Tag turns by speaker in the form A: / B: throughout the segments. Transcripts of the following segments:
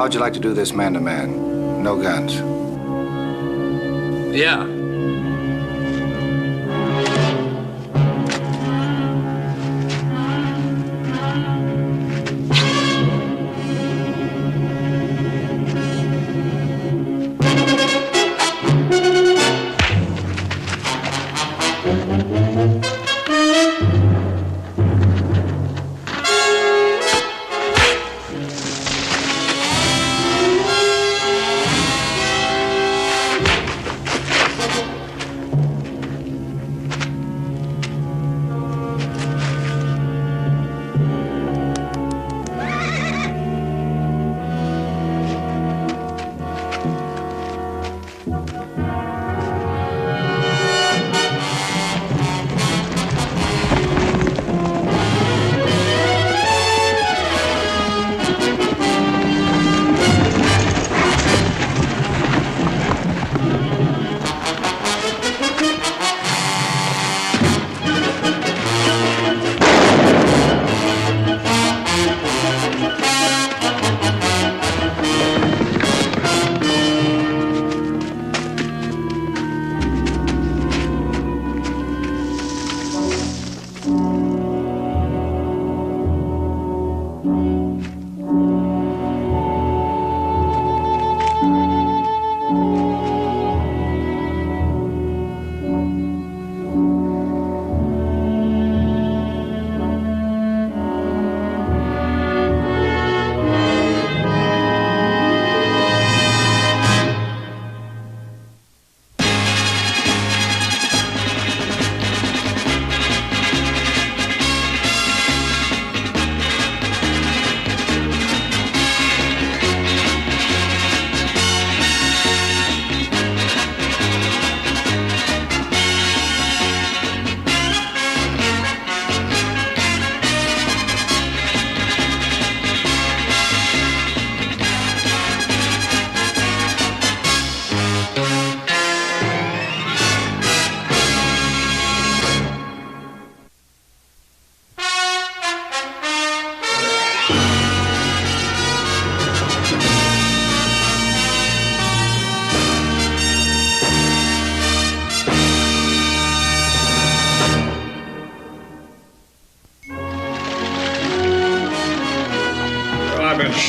A: How would you like to do this man-to-man? No guns.
B: Yeah.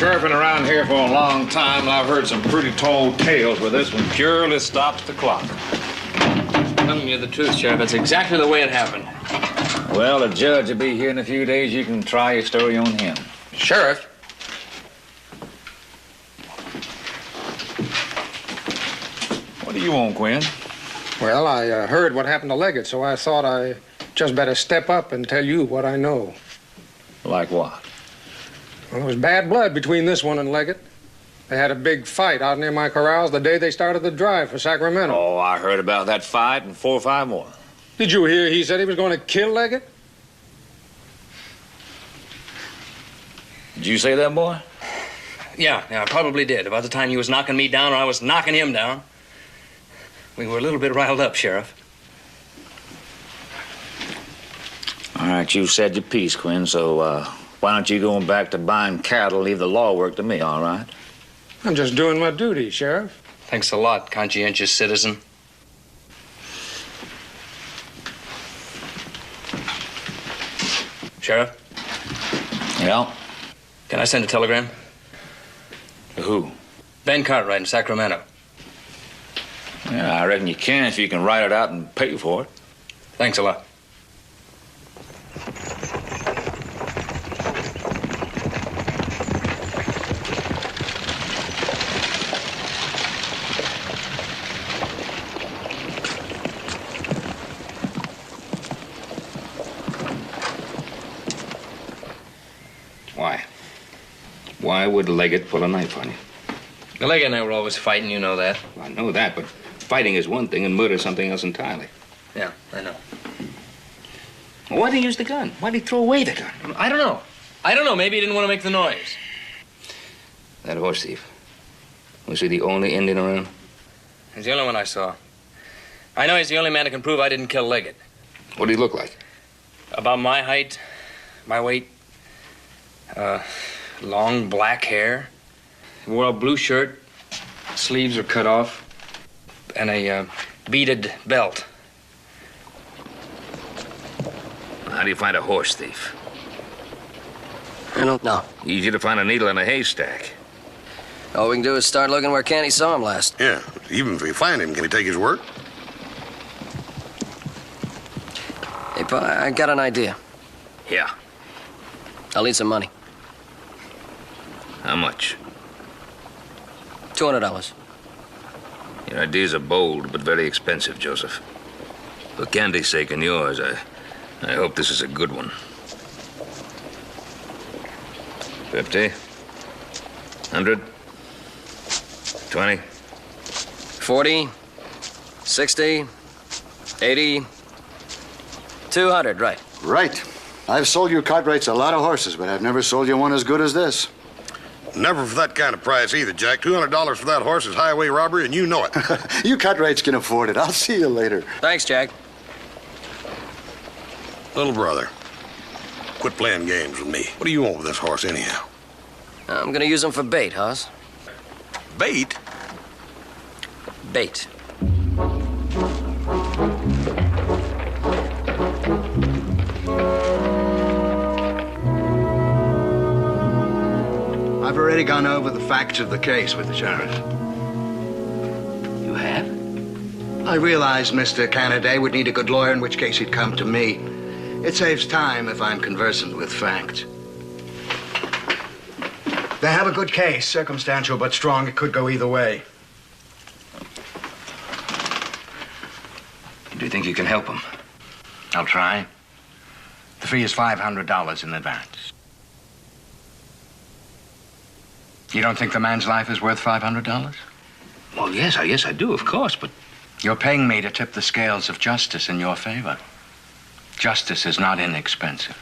C: Surfing around here for a long time, and I've heard some pretty tall tales, but this one purely stops the clock.
B: Telling you the truth, Sheriff, that's exactly the way it happened.
C: Well, the judge will be here in a few days. You can try your story on him.
B: Sheriff?
C: What do you want, Quinn?
D: Well, I heard what happened to Leggett, so I thought I just better step up and tell you what I know.
C: Like what?
D: Well, there was bad blood between this one and Leggett. They had a big fight out near my corrals the day they started the drive for Sacramento.
C: Oh, I heard about that fight and 4 or 5 more.
D: Did you hear he said he was going to kill Leggett?
C: Did you say that, boy?
B: Yeah, I probably did. About the time he was knocking me down or I was knocking him down. We were a little bit riled up, Sheriff.
C: All right, you said your piece, Quinn, so, why don't you go back to buying cattle, leave the law work to me, all right?
D: I'm just doing my duty, Sheriff.
B: Thanks a lot, conscientious citizen. Sheriff?
C: Yeah?
B: Can I send a telegram?
C: To who?
B: Ben Cartwright in Sacramento.
C: Yeah, I reckon you can if you can write it out and pay for it.
B: Thanks a lot.
E: Why would Leggett pull a knife on you?
B: The Leggett and I were always fighting, you know that.
E: Well, I know that, but fighting is one thing and murder is something else entirely.
B: Yeah, I know.
E: Well, why'd he use the gun? Why'd he throw away the gun?
B: I don't know. Maybe he didn't want to make the noise.
E: That horse thief. Was he the only Indian around?
B: He's the only one I saw. I know he's the only man who can prove I didn't kill Leggett.
E: What did he look like?
B: About my height, my weight, long black hair. He wore a blue shirt, sleeves are cut off, and a beaded belt.
E: How do you find a horse thief?
F: I don't know.
E: Easy to find a needle in a haystack.
F: All we can do is start looking where Canty saw him last.
G: Yeah, even if we find him, can he take his word?
F: Hey, Pa, I got an idea.
E: Yeah.
F: I'll need some money.
E: How much?
F: $200.
E: Your ideas are bold, but very expensive, Joseph. For Candy's sake and yours, I hope this is a good one. 50? 100? 20?
F: 40, 60, 80, 200, right.
A: Right. I've sold you Cartwrights a lot of horses, but I've never sold you one as good as this.
G: Never for that kind of price either, Jack. $200 for that horse is highway robbery, and you know it.
A: You Cartwrights can afford it. I'll see you later.
F: Thanks, Jack.
G: Little brother, quit playing games with me. What do you want with this horse anyhow?
F: I'm gonna use him for bait, Hoss.
G: Bait?
F: Bait.
A: I've already gone over the facts of the case with the sheriff.
E: You have?
A: I realized Mr. Canada would need a good lawyer, in which case he'd come to me. It saves time if I'm conversant with facts. They have a good case, circumstantial but strong. It could go either way.
E: Do you think you can help him?
A: I'll try. The fee is $500 in advance. You don't think the man's life is worth $500?
E: Well, yes, I do, of course, but...
A: You're paying me to tip the scales of justice in your favor. Justice is not inexpensive.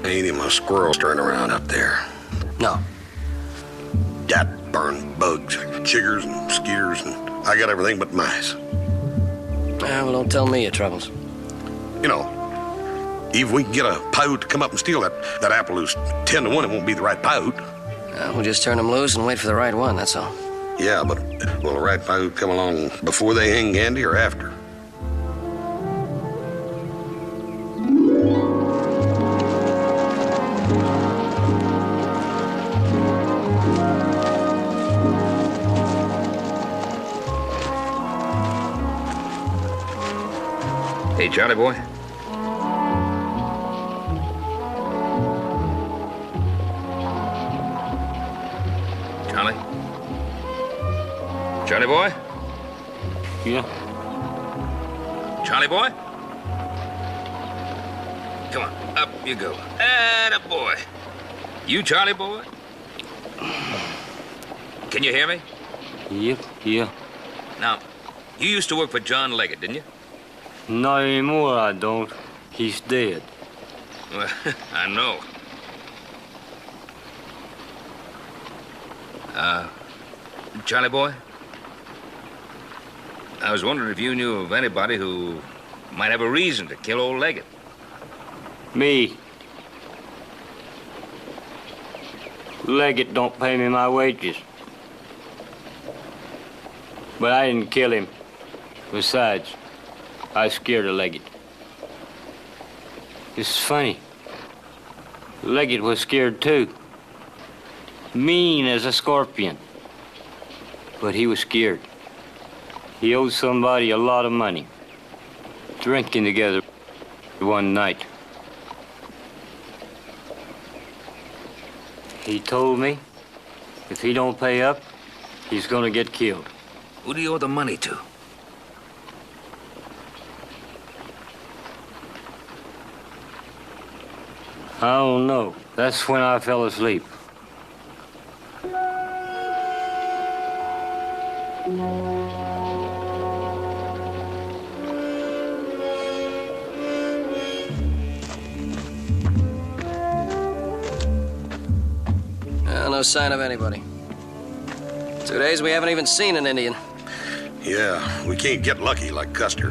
G: Ain't him a squirrel stirring around up there?
F: No.
G: Dat burn bugs, chiggers and mosquitoes, and I got everything but mice.
F: Well, don't tell me your troubles.
G: You know, if we can get a Paiute to come up and steal that apple who's 10 to 1, it won't be the right Paiute.
F: We'll just turn him loose and wait for the right one, that's all.
G: Yeah, but will the right Paiute come along before they hang Gandy or after?
E: Hey, Charlie boy. Charlie? Charlie boy?
H: Yeah.
E: Charlie boy? Come on, up you go. Atta boy. You Charlie boy? Can you hear me?
H: Yep, yeah.
E: Now, you used to work for John Leggett, didn't you?
H: Not anymore, I don't. He's dead.
E: Well, I know. Charlie boy? I was wondering if you knew of anybody who might have a reason to kill old Leggett.
H: Me. Leggett don't pay me my wages. But I didn't kill him. Besides, I was scared of Leggett. It's funny. Leggett was scared too. Mean as a scorpion. But he was scared. He owed somebody a lot of money. Drinking together one night. He told me if he don't pay up, he's gonna get killed.
E: Who do you owe the money to?
H: I don't know. That's when I fell asleep.
F: No sign of anybody. 2 days we haven't even seen an Indian.
G: Yeah, we can't get lucky like Custer.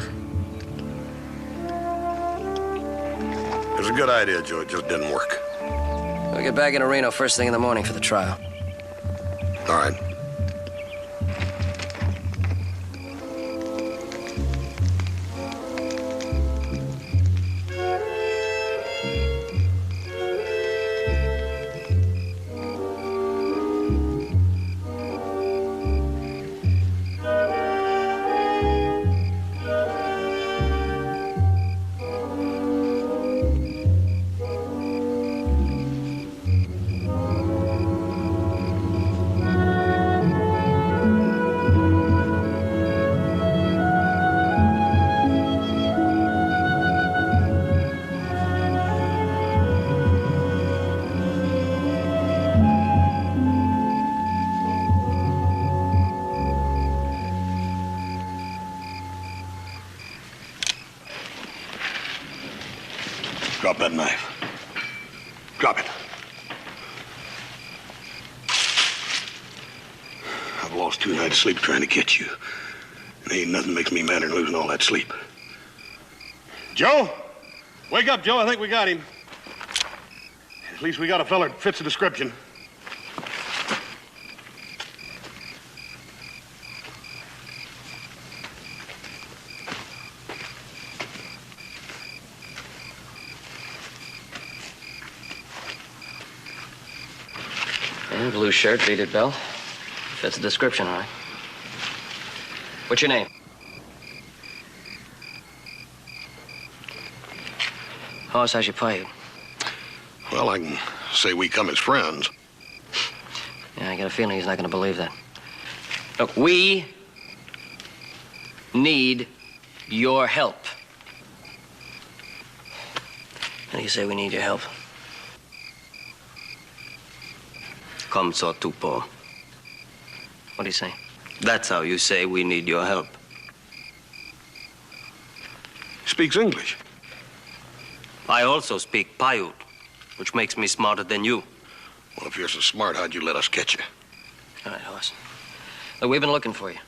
G: It was a good idea, Joe. It just didn't work.
F: We'll get back into Reno first thing in the morning for the trial.
G: All right. Drop that knife. Drop it. I've lost 2 nights' sleep trying to get you. And ain't nothing makes me madder than losing all that sleep. Joe? Wake up, Joe. I think we got him. At least we got a fella that fits the description.
F: Blue shirt, beaded belt. Fits the description, all right. What's your name? Hoss, how's your Paiute?
G: Well, I can say we come as friends.
F: Yeah, I got a feeling he's not going to believe that. Look, we need your help. How do you say we need your help?
I: Come so tupo.
F: What do you say?
I: That's how you say we need your help.
G: Speaks English.
I: I also speak Paiute, which makes me smarter than you.
G: Well, if you're so smart, how'd you let us catch you?
F: All right, Hoss. Look, we've been looking for you.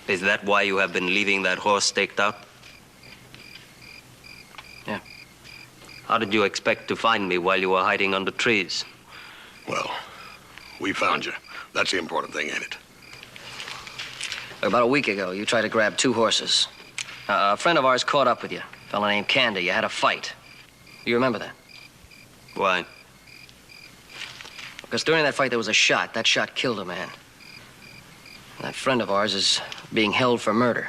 I: Is that why you have been leaving that horse staked out?
F: Yeah.
I: How did you expect to find me while you were hiding under trees?
G: Well, we found you. That's the important thing, ain't it?
F: About a week ago, you tried to grab 2 horses. A friend of ours caught up with you. A fella named Candy. You had a fight. You remember that?
I: Why?
F: Because during that fight, there was a shot. That shot killed a man. That friend of ours is being held for murder.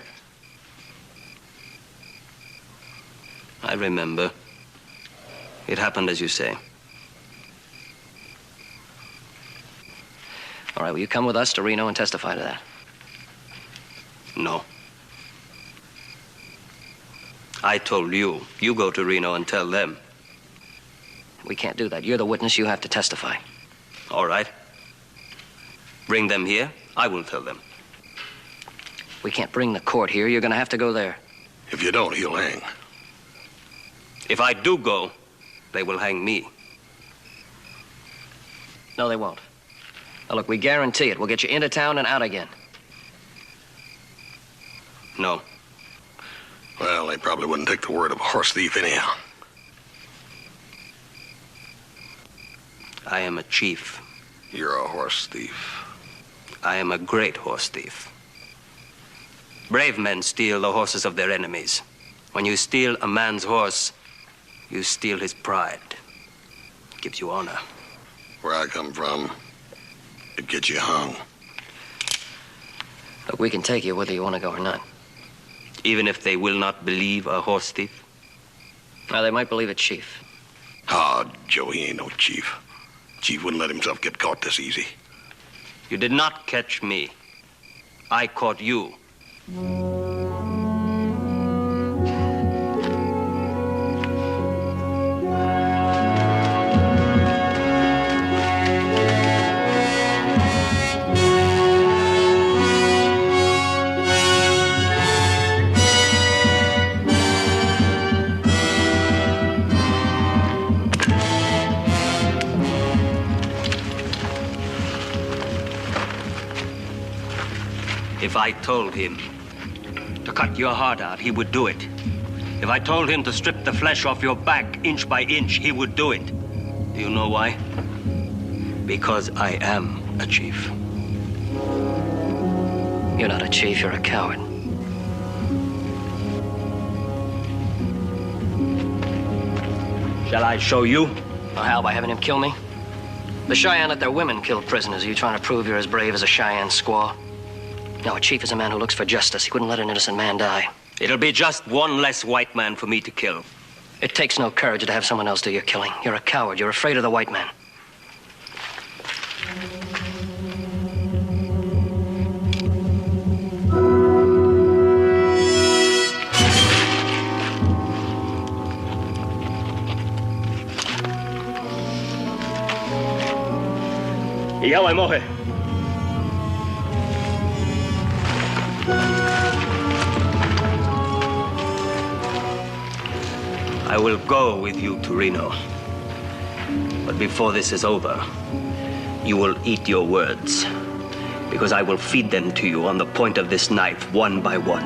I: I remember. It happened as you say.
F: All right, will you come with us to Reno and testify to that?
I: No. I told you, you go to Reno and tell them.
F: We can't do that. You're the witness. You have to testify.
I: All right. Bring them here. I will tell them.
F: We can't bring the court here. You're going to have to go there.
G: If you don't, he'll hang.
I: If I do go, they will hang me.
F: No, they won't. Now, look, we guarantee it. We'll get you into town and out again.
I: No.
G: Well, they probably wouldn't take the word of a horse thief anyhow.
I: I am a chief.
G: You're a horse thief.
I: I am a great horse thief. Brave men steal the horses of their enemies. When you steal a man's horse, you steal his pride. It gives you honor.
G: Where I come from, it gets you hung.
F: Look, we can take you whether you want to go or not.
I: Even if they will not believe a horse thief?
F: Now, they might believe a chief.
G: Ah, Joe, he ain't no chief. Chief wouldn't let himself get caught this easy.
I: You did not catch me. I caught you. If I told him to cut your heart out, he would do it. If I told him to strip the flesh off your back inch by inch, he would do it. Do you know why? Because I am a chief.
F: You're not a chief, you're a coward.
I: Shall I show you?
F: Well, how, by having him kill me? The Cheyenne let their women kill prisoners. Are you trying to prove you're as brave as a Cheyenne squaw? No, a chief is a man who looks for justice. He wouldn't let an innocent man die.
I: It'll be just one less white man for me to kill.
F: It takes no courage to have someone else do your killing. You're a coward. You're afraid of the white man.
I: Iyawa mohe. I will go with you to Reno. But before this is over, you will eat your words, because I will feed them to you on the point of this knife, one by one.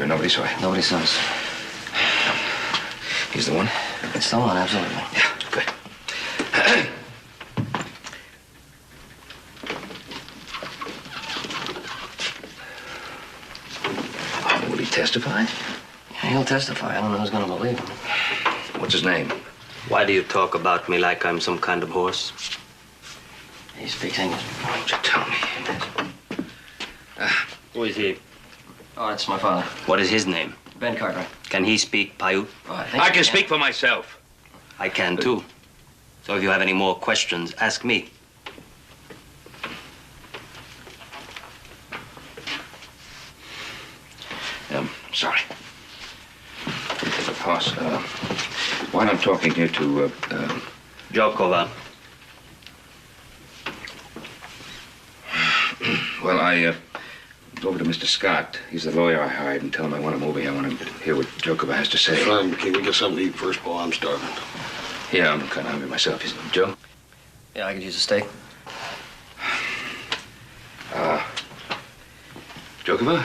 E: Nobody saw it.
F: Nobody saw us.
E: He's the one?
F: It's the one, absolutely.
E: Yeah, good. Will he testify?
F: Yeah, he'll testify. I don't know who's going to believe him.
E: What's his name?
I: Why do you talk about me like I'm some kind of horse?
F: He speaks English.
E: Why don't you tell me?
I: Who is he?
F: Oh, that's my father.
I: What is his name?
F: Ben Cartwright.
I: Can he speak Paiute?
F: Oh, I think
E: I
F: he
E: can speak for myself.
I: I can too. So if you have any more questions, ask me.
E: Sorry. Boss, while I'm talking here to,
I: Jokova.
E: well, I, go over to Mr. Scott. He's the lawyer I hired, and tell him I want him over here. I want him to hear what Jokova has to say.
G: Fine, can we get something to eat first, Paul? I'm starving.
E: Yeah, I'm kind of hungry myself. Isn't it, Joe?
F: Yeah, I could use a steak.
E: Jokova,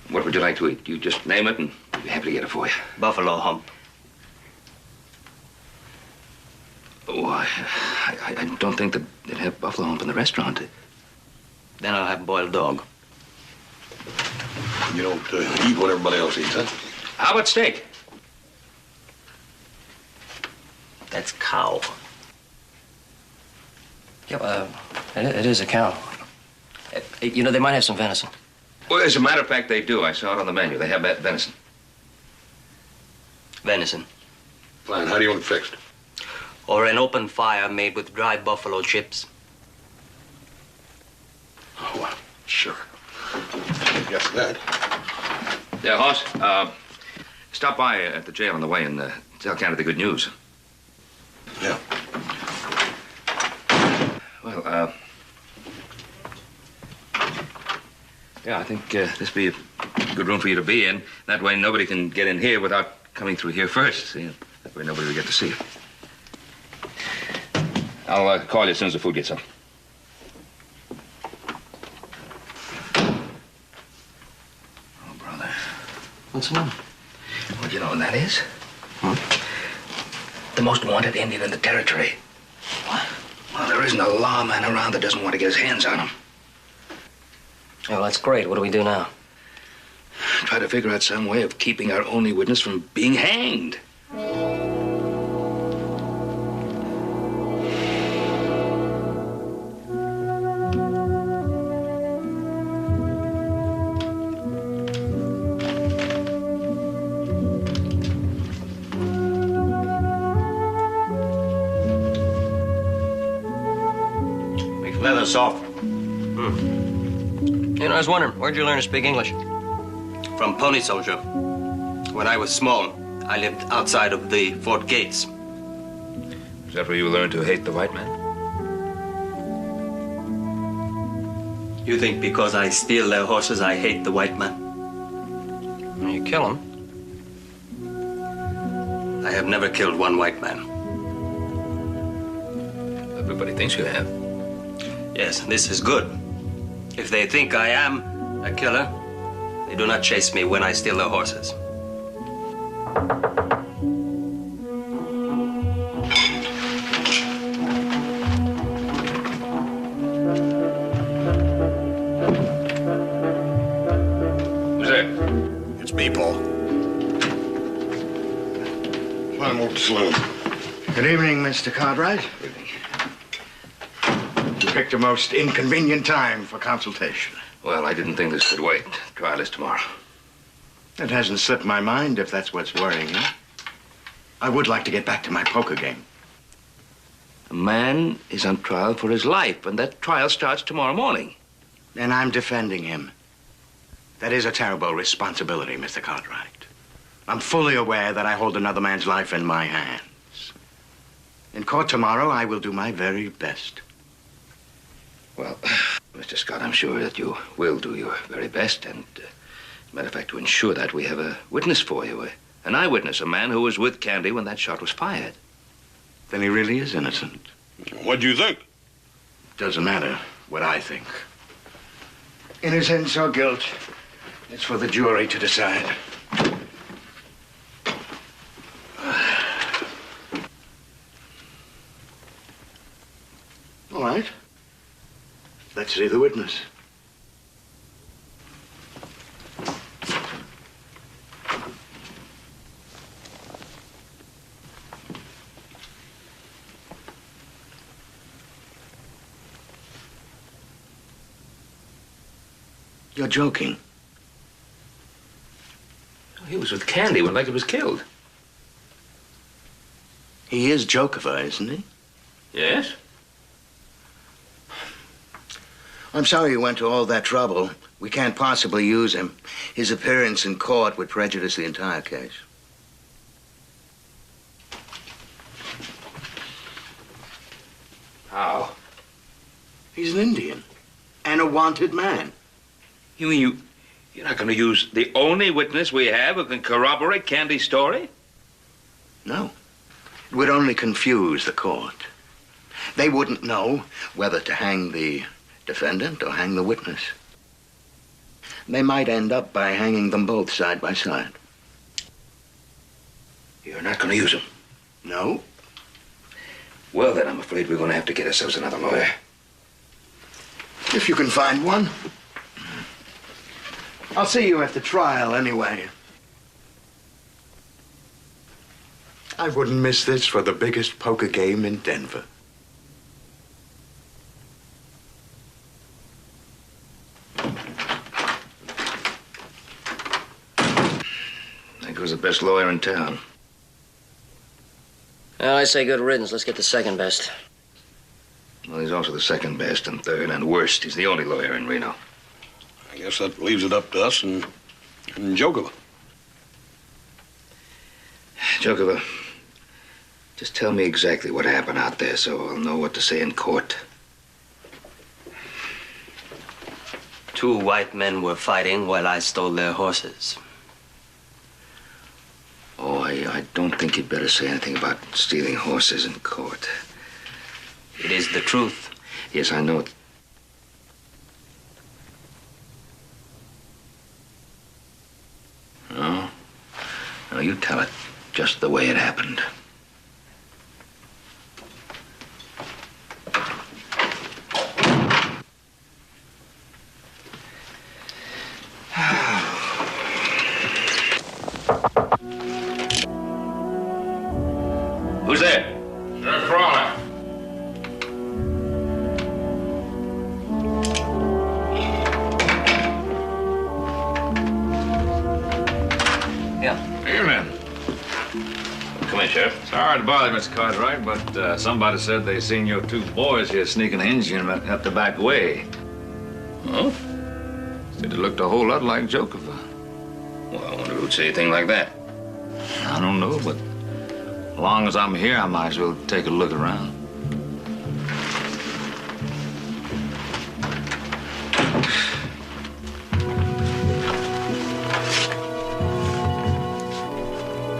E: what would you like to eat? You just name it, and we'll be happy to get it for you.
I: Buffalo hump.
E: Oh, I don't think that they'd have buffalo hump in the restaurant.
I: Then I'll have boiled dog.
G: You don't eat what everybody else eats, huh?
E: How about steak?
I: That's cow.
F: Yeah, it is a cow. You know, they might have some venison.
E: Well, as a matter of fact, they do. I saw it on the menu. They have that venison.
I: Venison.
G: Fine, how do you want it fixed?
I: Or an open fire made with dry buffalo chips.
G: Oh, well, sure. I guess that.
E: Yeah, Hoss, stop by at the jail on the way and tell Canada the good news.
G: Yeah.
E: Well, yeah, I think this be a good room for you to be in. That way nobody can get in here without coming through here first. See? That way nobody will get to see you. I'll call you as soon as the food gets up. Oh, brother.
F: What's the matter?
E: Well, you know what that is? The most wanted Indian in the territory.
F: What?
E: Well, there isn't a lawman around that doesn't want to get his hands on him.
F: Oh, well, that's great. What do we do now?
E: Try to figure out some way of keeping our only witness from being hanged.
C: Leather soft.
F: You know, I was wondering, where'd you learn to speak English?
I: From Pony Soldier. When I was small, I lived outside of the fort gates.
E: Is that where you learned to hate the white man?
I: You think because I steal their horses, I hate the white man?
F: You kill him.
I: I have never killed one white man.
E: Everybody thinks you have.
I: Yes, this is good. If they think I am a killer, they do not chase me when I steal their horses.
E: Who's there?
G: It's me, Paul. Climb over to the saloon.
A: Good evening, Mr. Cartwright. You picked a most inconvenient time for consultation.
E: Well, I didn't think this could wait. Trial is tomorrow.
A: It hasn't slipped my mind if that's what's worrying you. I would like to get back to my poker game.
E: A man is on trial for his life, and that trial starts tomorrow morning.
A: And I'm defending him. That is a terrible responsibility, Mr. Cartwright. I'm fully aware that I hold another man's life in my hands. In court tomorrow, I will do my very best.
E: Well, Mr. Scott, I'm sure that you will do your very best, and as a matter of fact, to ensure that, we have a witness for you, an eyewitness, a man who was with Candy when that shot was fired.
A: Then he really is innocent.
G: What do you think?
A: Doesn't matter what I think. Innocence or guilt, it's for the jury to decide. All right. Let's see the witness. You're joking.
E: He was with Candy when Leggett was killed.
A: He is Jokover, isn't he?
E: Yes?
A: I'm sorry you went to all that trouble. We can't possibly use him. His appearance in court would prejudice the entire case.
E: How?
A: He's an Indian and a wanted man.
E: You mean you're not going to use the only witness we have who can corroborate Candy's story?
A: No. It would only confuse the court. They wouldn't know whether to hang the defendant or hang the witness. They might end up by hanging them both side by side.
E: You're not going to use him?
A: No.
E: Well, then I'm afraid we're going to have to get ourselves another lawyer.
A: If you can find one. I'll see you at the trial anyway. I wouldn't miss this for the biggest poker game in Denver.
E: There goes the best lawyer in town.
F: Well, I say good riddance. Let's get the second best.
E: Well, he's also the second best and third and worst. He's the only lawyer in Reno.
G: I guess that leaves it up to us and Jokover.
E: Jokover, just tell me exactly what happened out there so I'll know what to say in court.
I: 2 white men were fighting while I stole their horses.
E: Oh, I don't think you'd better say anything about stealing horses in court.
I: It is the truth.
E: Yes, I know it. No? No, you tell it just the way it happened. Who's there?
C: Sheriff Crawler.
F: Yeah.
C: Evening.
E: Come in, Sheriff.
C: Sorry to bother you, Mr. Cartwright, but somebody said they seen your two boys here sneaking an engine up the back way.
E: Oh?
C: Said it looked a whole lot like Jokerva.
E: Well, I wonder who'd say anything like that.
C: I don't know, but as long as I'm here, I might as well take a look around.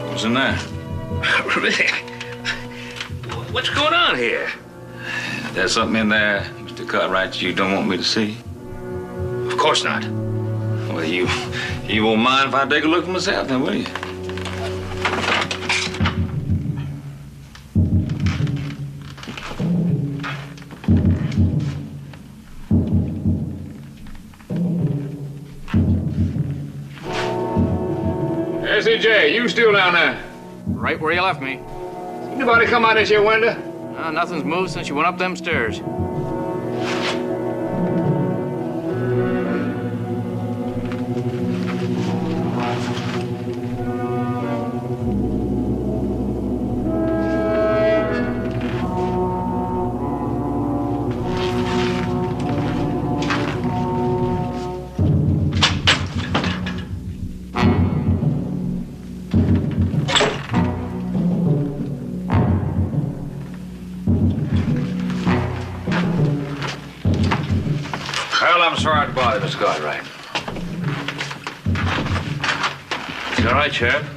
C: What's in there?
E: Really? What's going on here?
C: There's something in there, Mr. Cartwright, you don't want me to see?
E: Of course not.
C: Well, you won't mind if I take a look myself, then, will you? S.E.J., you still down there?
J: Right where you left me.
C: Anybody come out this your window?
J: Nothing's moved since you went up them stairs.
C: Well, I'm sorry to bother you, Mr. Cartwright.
E: You all right, Sheriff?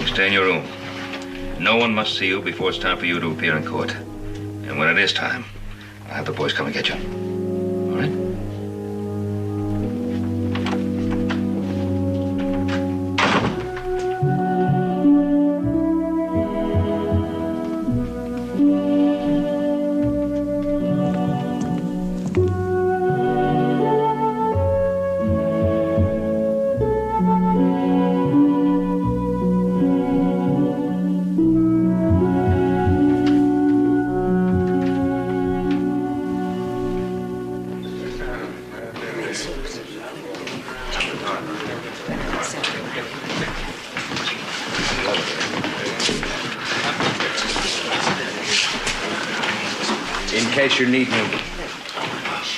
E: Stay in your room. No one must see you before it's time for you to appear in court. And when it is time, I'll have the boys come and get you. All right?
A: In case you need me.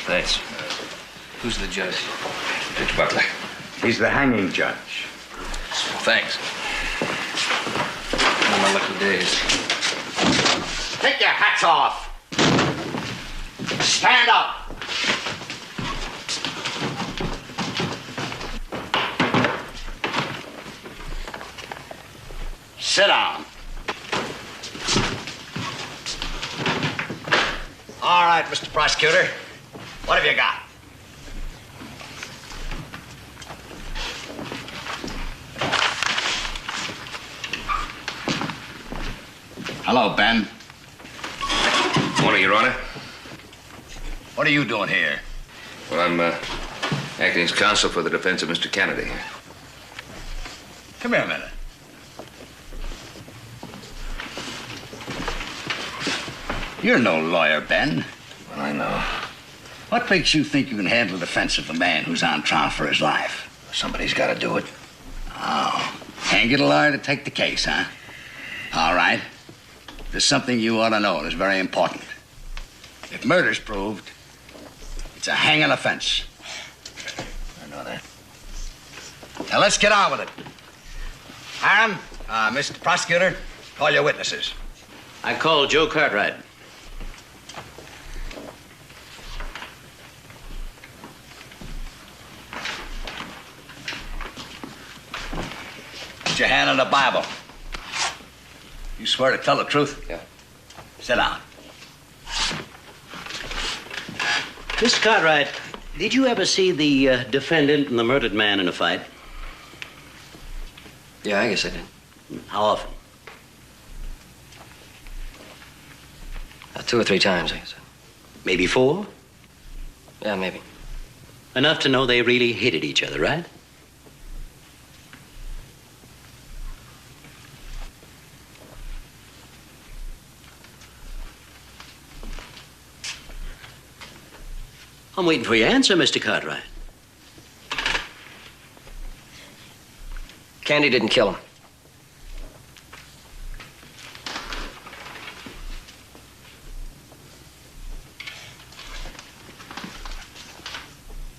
E: Thanks.
F: Who's the judge?
E: Judge Butler.
A: He's the hanging judge.
E: Thanks.
F: One of my lucky days.
A: Take your hats off. Stand up. Sit down. All right, Mr. Prosecutor. What have you got? Hello, Ben.
E: Morning, Your Honor.
A: What are you doing here?
E: Well, I'm acting as counsel for the defense of Mr. Kennedy.
A: Come here a minute. You're no lawyer, Ben.
E: Well, I know.
A: What makes you think you can handle the defense of a man who's on trial for his life?
E: Somebody's got to do it.
A: Oh, can't get a lawyer to take the case, huh? All right. There's something you ought to know that's very important. If murder's proved, it's a hanging offense.
E: I know that.
A: Now, let's get on with it. Hiram, Mr. Prosecutor, call your witnesses.
K: I called Joe Cartwright.
L: Put your hand on the Bible. You swear to tell the truth?
E: Yeah.
L: Sit down.
K: Mr. Cartwright, did you ever see the defendant and the murdered man in a fight?
F: Yeah, I guess I did.
K: How often?
F: 2 or 3 times, I guess.
K: Maybe 4?
F: Yeah, maybe.
K: Enough to know they really hated each other, right? I'm waiting for your answer, Mr. Cartwright.
F: Candy didn't kill him.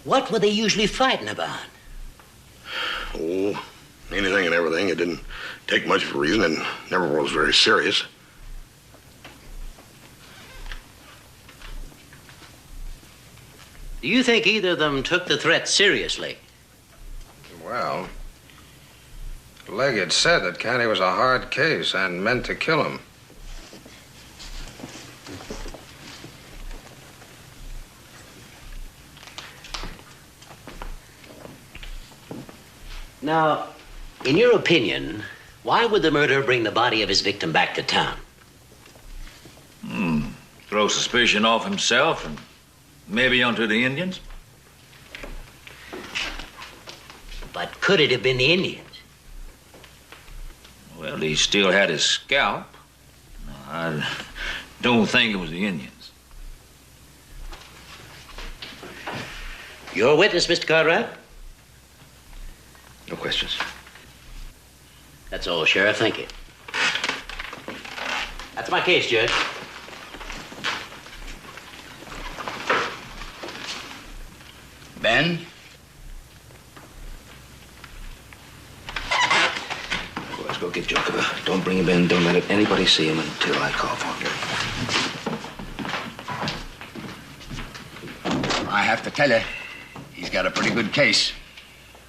K: What were they usually fighting about?
G: Oh, anything and everything. It didn't take much of a reason and never was very serious.
K: Do you think either of them took the threat seriously?
D: Well, Leggett said that Candy was a hard case and meant to kill him.
K: Now, in your opinion, why would the murderer bring the body of his victim back to town?
C: Throw suspicion off himself and maybe onto the Indians.
K: But could it have been the Indians?
C: Well, he still had his scalp. I don't think it was the Indians.
K: Your witness, Mr. Cartwright?
E: No questions.
K: That's all, Sheriff. Thank you. That's my case, Judge.
L: Ben?
E: Boys, go get Joe. Don't bring him in. Don't let anybody see him until I call for him.
L: I have to tell you, he's got a pretty good case.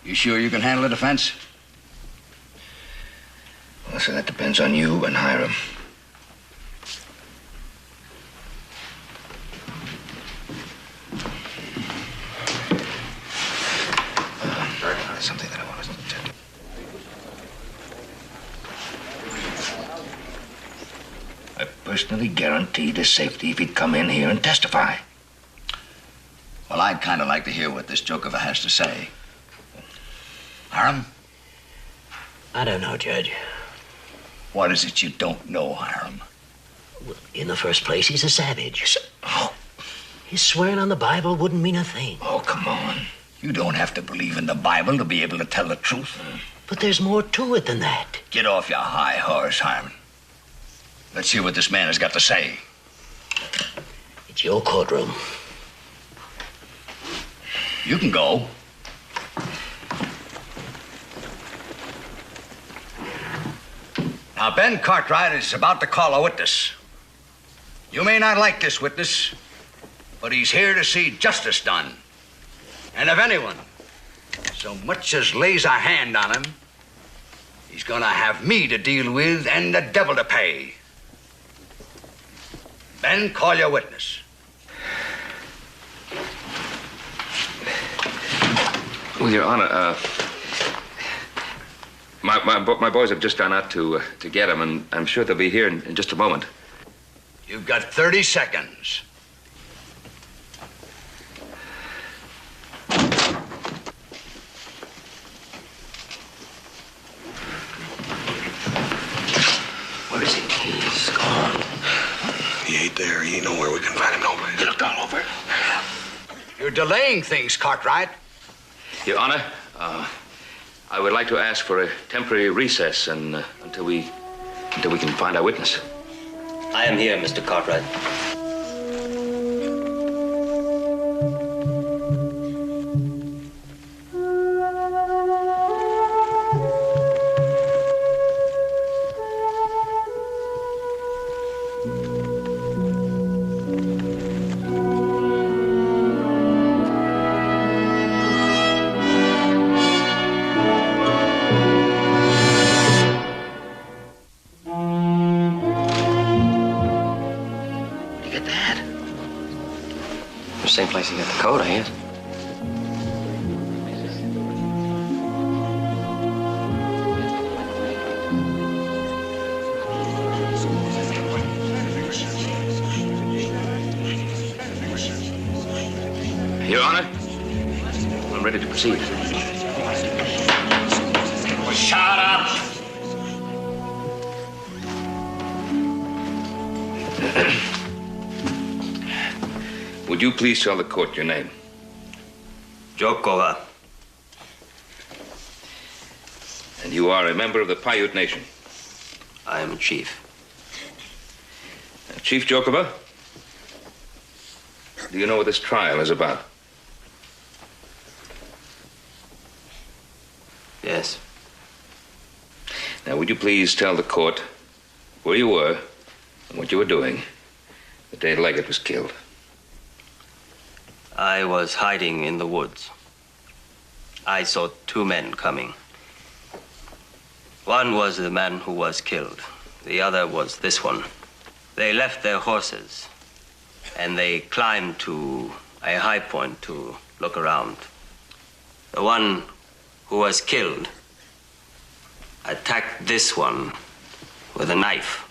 L: You sure you can handle a defense?
E: Well, so that depends on you and Hiram. Something that I want to tell you. I personally guaranteed his safety if he'd come in here and testify.
L: Well, I'd kind of like to hear what this joker has to say. Hiram?
K: I don't know, Judge.
L: What is it you don't know, Hiram?
K: In the first place, he's a savage. His swearing on the Bible wouldn't mean a thing.
L: Oh, come on. You don't have to believe in the Bible to be able to tell the truth.
K: But there's more to it than that.
L: Get off your high horse, Hiram. Let's hear what this man has got to say.
K: It's your courtroom.
L: You can go. Now, Ben Cartwright is about to call a witness. You may not like this witness, but he's here to see justice done. And if anyone so much as lays a hand on him, he's gonna have me to deal with and the devil to pay. Ben, call your witness.
E: Well, Your Honor, my boys have just gone out to get him, and I'm sure they'll be here in just a moment.
L: You've got 30 seconds.
E: Where is he? He's gone.
G: He ain't there. He ain't nowhere. We can find him nowhere.
E: You looked all over.
L: You're delaying things, Cartwright.
E: Your Honor, I would like to ask for a temporary recess until we can find our witness.
K: I am here, Mr. Cartwright.
F: Same place he got the coat, ain't it?
E: Your Honor, I'm ready to proceed.
L: Shut up!
E: Would you please tell the court your name?
I: Jokova.
E: And you are a member of the Paiute Nation?
I: I am chief.
E: Chief Jokova, do you know what this trial is about?
I: Yes.
E: Now, would you please tell the court where you were and what you were doing the day Leggett was killed?
I: I was hiding in the woods. I saw two men coming. One was the man who was killed. The other was this one. They left their horses, and they climbed to a high point to look around. The one who was killed attacked this one with a knife.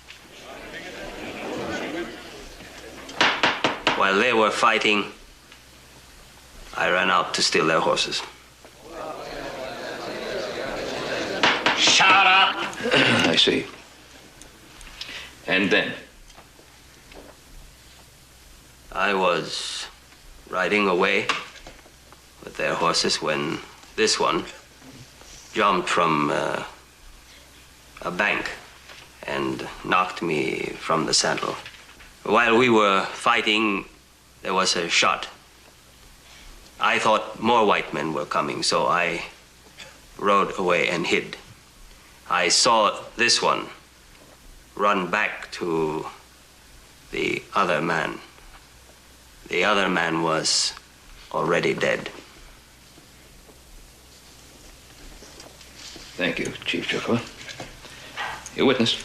I: While they were fighting, I ran out to steal their horses.
L: Shut up!
E: I see. And then?
I: I was riding away with their horses when this one jumped from a bank and knocked me from the saddle. While we were fighting, there was a shot. I thought more white men were coming, so I rode away and hid. I saw this one run back to the other man. The other man was already dead.
E: Thank you, Chief Jokova. Your witness.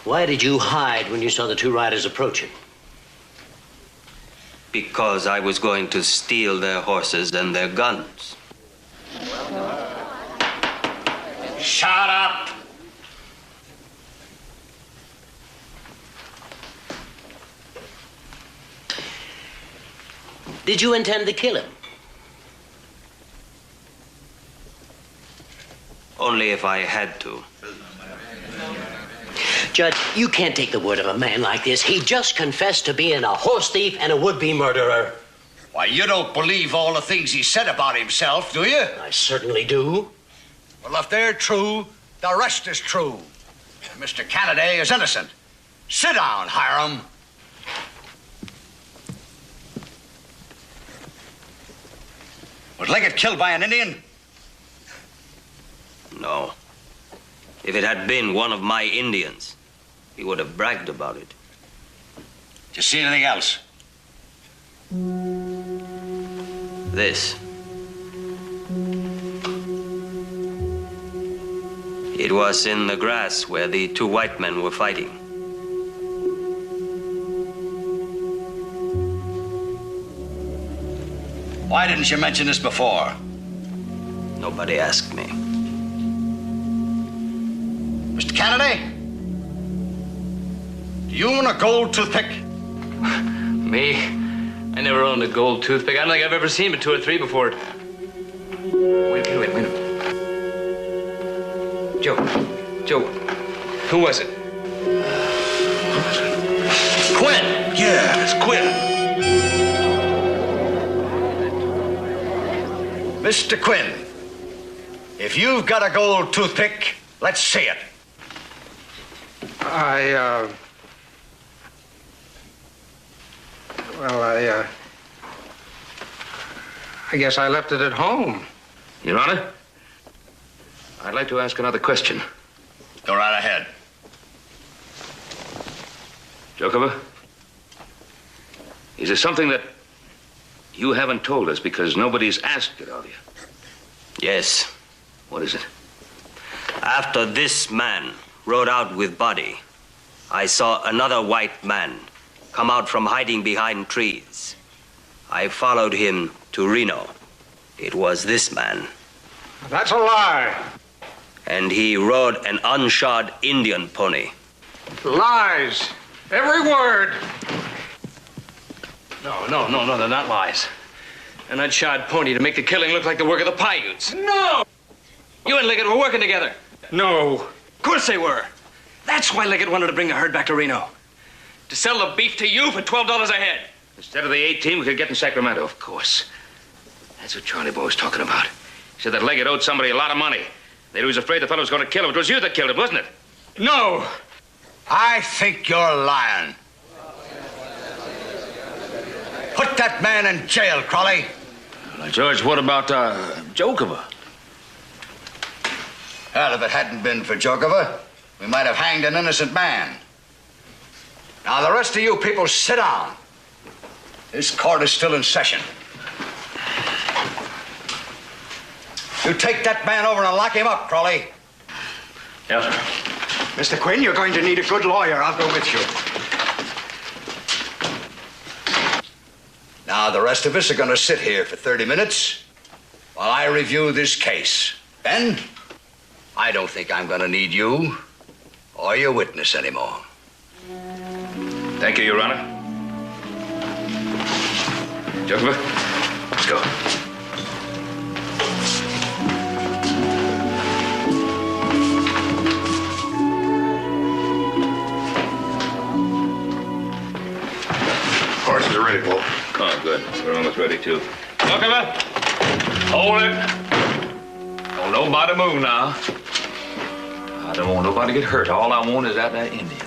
K: Why did you hide when you saw the two riders approaching?
I: Because I was going to steal their horses and their guns.
L: Shut up!
K: Did you intend to kill him?
I: Only if I had to.
K: Judge, you can't take the word of a man like this. He just confessed to being a horse thief and a would-be murderer.
L: Why, you don't believe all the things he said about himself, do you?
K: I certainly do.
L: Well, if they're true, the rest is true. Mr. Canady is innocent. Sit down, Hiram. Was Leggett killed by an Indian?
I: No. If it had been one of my Indians, he would have bragged about it.
L: Did you see anything else?
I: This. It was in the grass where the two white men were fighting.
L: Why didn't you mention this before?
I: Nobody asked me.
L: Mr. Canady? Do you own a gold toothpick?
J: Me? I never owned a gold toothpick. I don't think I've ever seen but two or three before. Wait a minute. Joe, who was it?
L: Quinn!
G: Yeah, it's Quinn.
L: Mr. Quinn, if you've got a gold toothpick, let's see it.
D: I guess I left it at home.
E: Your Honor, I'd like to ask another question.
L: Go right ahead.
E: Jokova, is there something that you haven't told us because nobody's asked it of you?
I: Yes.
E: What is it?
I: After this man rode out with body, I saw another white man come out from hiding behind trees. I followed him to Reno. It was this man.
D: That's a lie.
I: And he rode an unshod Indian pony.
D: Lies. Every word.
B: No, they're not lies. An unshod pony to make the killing look like the work of the Paiutes.
D: No!
B: You and Liggett were working together.
D: No.
B: Of course they were. That's why Liggett wanted to bring the herd back to Reno. To sell the beef to you for $12 a head.
E: Instead of the 18 we could get in Sacramento. Of course. That's what Charlie Boy was talking about. He said that Leggett owed somebody a lot of money. That he was afraid the fellow was going to kill him. It was you that killed him, wasn't it?
D: No.
L: I think you're lying. Put that man in jail, Crawley.
E: Now, George, what about Jokova?
L: Well, if it hadn't been for Jokova, we might have hanged an innocent man. Now, the rest of you people sit down. This court is still in session. You take that man over and lock him up, Crawley.
E: Yes, sir.
D: Mr. Quinn, you're going to need a good lawyer. I'll go with you.
L: Now, the rest of us are going to sit here for 30 minutes while I review this case. Ben, I don't think I'm going to need you or your witness anymore.
E: Thank you, Your Honor. Jokova, let's go.
G: Horses are ready, Paul.
E: Oh, good. We're almost ready, too.
H: Jokova, hold it. Don't nobody move now.
E: I don't want nobody to get hurt. All I want is that Indian.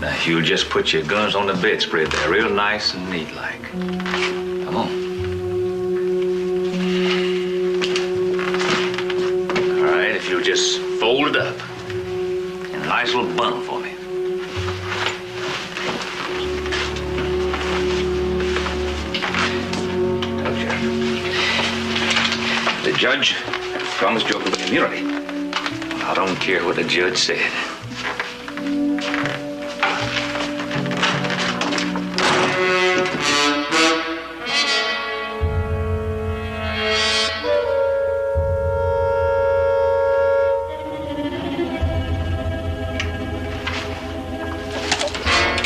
E: Now, you just put your guns on the bedspread there, real nice and neat like. Come on. All right, if you'll just fold it up in a nice little bun for me. Now, Sheriff, the judge promised Jokova immunity. I don't care what the judge said.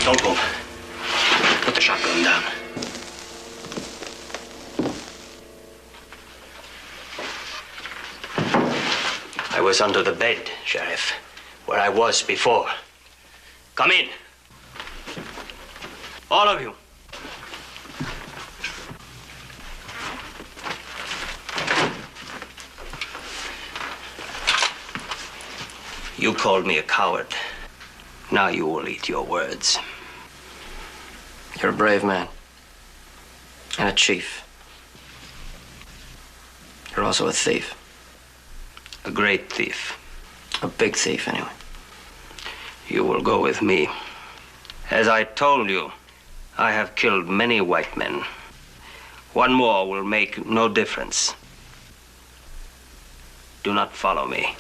B: Don't move. Put the shotgun down.
I: I was under the bed, Sheriff, where I was before. Come in. All of you. You called me a coward. Now you will eat your words.
F: You're a brave man. And a chief. You're also a thief.
I: A great thief.
F: A big thief, anyway.
I: You will go with me. As I told you, I have killed many white men. One more will make no difference. Do not follow me.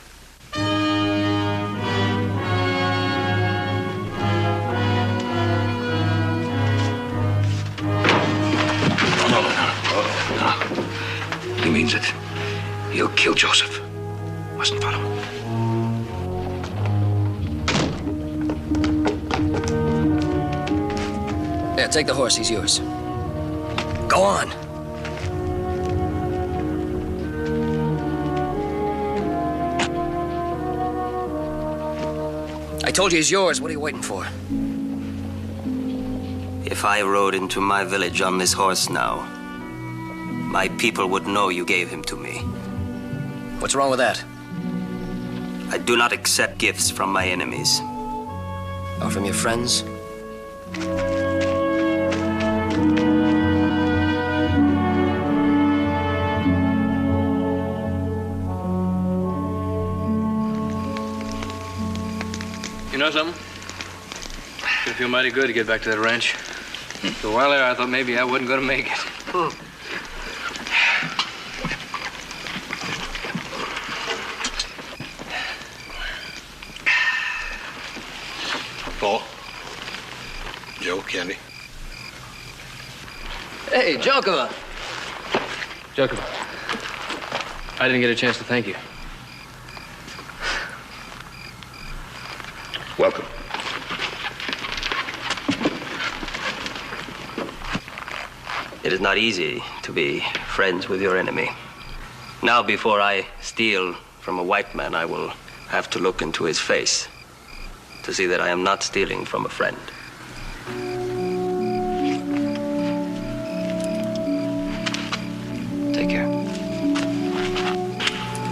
E: No. He means it. He'll kill Joseph. Mustn't follow him.
F: Yeah, take the horse. He's yours. Go on. I told you he's yours. What are you waiting for?
I: If I rode into my village on this horse now, my people would know you gave him to me.
F: What's wrong with that?
I: I do not accept gifts from my enemies.
F: Or from your friends?
B: You know something? Should feel mighty good to get back to that ranch. For a while there, I thought maybe I wasn't going to make it.
F: Jokova.
B: Jacob, I didn't get a chance to thank you.
G: Welcome.
I: It is not easy to be friends with your enemy. Now, before I steal from a white man, I will have to look into his face to see that I am not stealing from a friend.
F: Take care.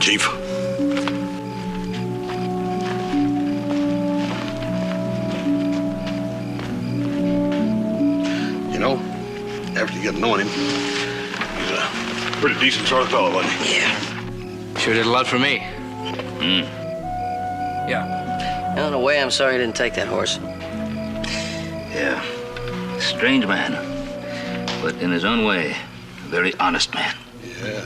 G: Chief. You know, after you get knowing him, he's a pretty decent sort of fellow, wasn't he?
F: Yeah.
B: Sure did a lot for me.
F: Yeah. In a way, I'm sorry you didn't take that horse.
E: Yeah. Strange man. But in his own way, a very honest man.
G: Yeah.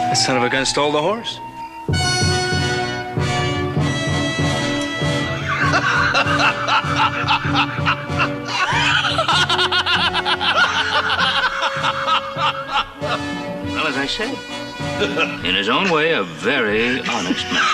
B: That son of a gun stole the horse.
E: Well, as I said, in his own way, a very honest man.